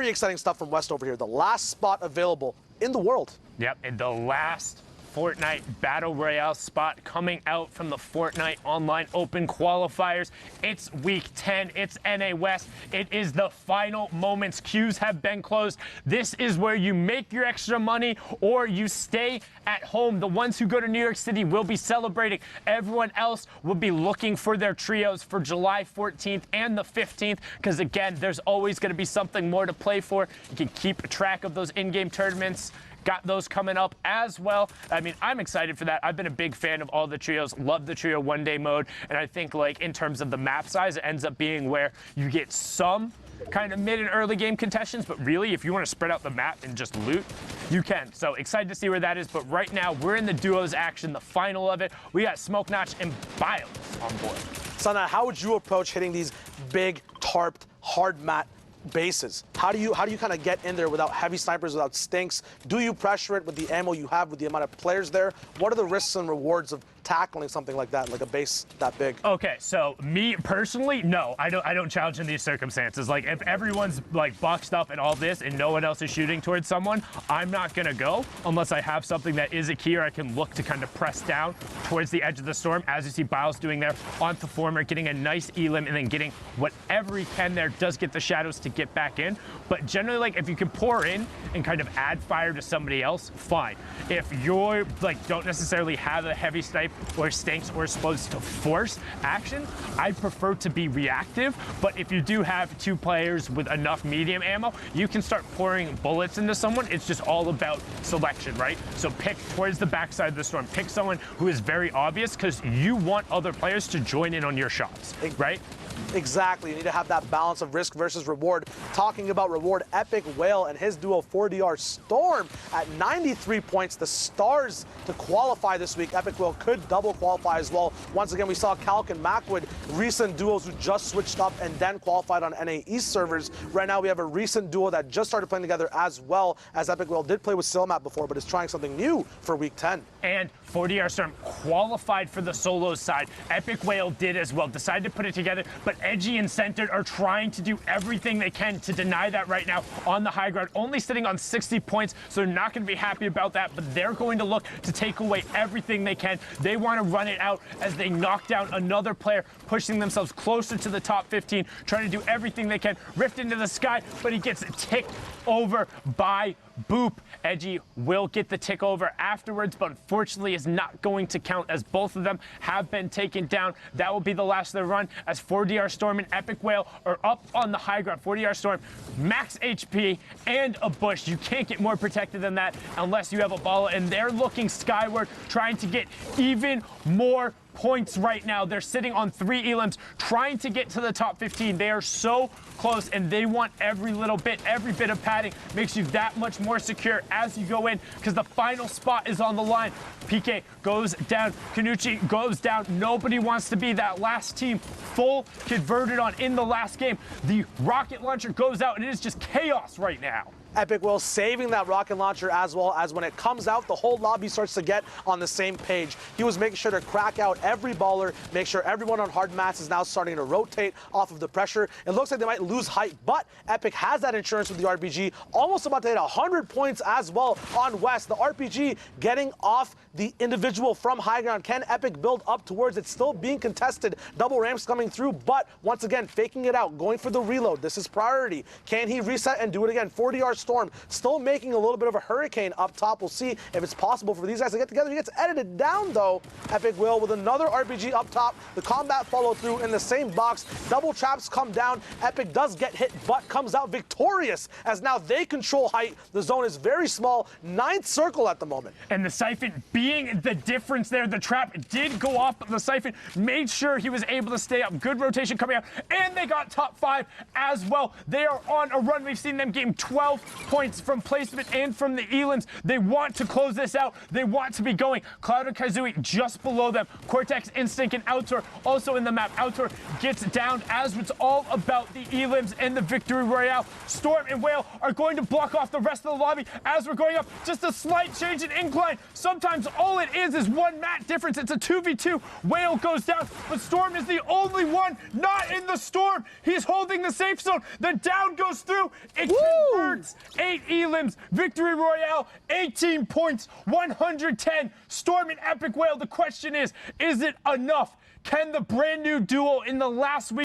very exciting stuff from West over here. The last spot available in the world. Yep, and the last Fortnite Battle Royale spot coming out from the Fortnite Online Open qualifiers. It's week 10. It's NA West. It is the final moments. Queues have been closed. This is where you make your extra money or you stay at home. The ones who go to New York City will be celebrating. Everyone else will be looking for their trios for July 14th and the 15th because, again, there's always going to be something more to play for. You can keep track of those in-game tournaments. Got those coming up as well. I mean, I'm excited for that. I've been a big fan of all the trios, love the trio one-day mode, and I think, like, in terms of the map size, it ends up being where you get some kind of mid and early game contestants, but really, if you want to spread out the map and just loot, you can. So excited to see where that is, but right now, we're in the duos action, the final of it. We got Smoke Notch and Biles on board. Sana, how would you approach hitting these big, tarped, hard mat bases? How do you kind of get in there without heavy snipers, without stinks? Do you pressure it with the ammo you have, with the amount of players there? What are the risks and rewards of tackling something like that, like a base that big? Okay, so me personally, no, I don't challenge in these circumstances. Like, if everyone's like boxed up and all this and no one else is shooting towards someone, I'm not gonna go unless I have something that is a key or I can look to kind of press down towards the edge of the storm, as you see Biles doing there on the former, getting a nice elim and then getting whatever he can there, does get the shadows to get back in. But generally, like, if you can pour in and kind of add fire to somebody else, fine. If you're like don't necessarily have a heavy snipe or stinks or supposed to force action, I prefer to be reactive. But if you do have two players with enough medium ammo, you can start pouring bullets into someone. It's just all about selection, right? So pick towards the backside of the storm. Pick someone who is very obvious because you want other players to join in on your shots, right? Exactly. You need to have that balance of risk versus reward. Talking about reward, Epic Whale and his duo 4DR Storm at 93 points. The stars to qualify this week. Epic Whale could double qualify as well. Once again, we saw Calc and Macwood, recent duos who just switched up and then qualified on NA East servers. Right now, we have a recent duo that just started playing together as well, as Epic Whale did play with Silmat before, but is trying something new for week 10. And 4DR Storm qualified for the solos side. Epic Whale did as well. Decided to put it together, but Edgy and Centered are trying to do everything they can to deny that right now on the high ground. Only sitting on 60 points, so they're not going to be happy about that, but they're going to look to take away everything they can. They want to run it out as they knock down another player, pushing themselves closer to the top 15, trying to do everything they can. Rift into the sky, but he gets ticked over by Boop. Edgy will get the tick over afterwards, but unfortunately is not going to count as both of them have been taken down. That will be the last of their run as 4DR Storm and Epic Whale are up on the high ground. 4DR Storm, max HP and a bush. You can't get more protected than that unless you have a ball, and they're looking skyward, trying to get even more points right now. They're sitting on 3 elims, trying to get to the top 15. They are so close, and they want every little bit, every bit of padding makes you that much more secure as you go in, because the final spot is on the line. PK goes down, Kanuchi goes down. Nobody wants to be that last team full converted on in the last game. The rocket launcher goes out, and it is just chaos right now. Epic Whale saving that rocket launcher, as well as when it comes out, the whole lobby starts to get on the same page. He was making sure to crack out every baller, make sure everyone on hard mats is now starting to rotate off of the pressure. It looks like they might lose height, but Epic has that insurance with the RPG, almost about to hit 100 points as well on West. The RPG getting off the individual from high ground. Can Epic build up towards it? Still being contested. Double ramps coming through, but once again, faking it out, going for the reload. This is priority. Can he reset and do it again? 4DR Storm still making a little bit of a hurricane up top. We'll see if it's possible for these guys to get together. He gets edited down, though. Epic Will with another RPG up top. The combat follow through in the same box. Double traps come down. Epic does get hit, but comes out victorious as now they control height. The zone is very small. 9th circle at the moment. And the Siphon being the difference there. The trap did go off, but the Siphon made sure he was able to stay up. Good rotation coming out. And they got top 5 as well. They are on a run. We've seen them gain 12 points from placement and from the elims. They want to close this out. They want to be going. Cloud and Kazooie just below them. Cortex, Instinct, and Outdoor also in the map. Outdoor gets down as it's all about the elims and the victory royale. Storm and Whale are going to block off the rest of the lobby as we're going up. Just a slight change in incline. Sometimes all it is one mat difference. It's a 2v2. Whale goes down, but Storm is the only one not in the storm. He's holding the safe zone. The down goes through. It converts hearts, 8 elims, victory royale, 18 points, 110. Storm and Epic Whale. The question is it enough? Can the brand new duo in the last week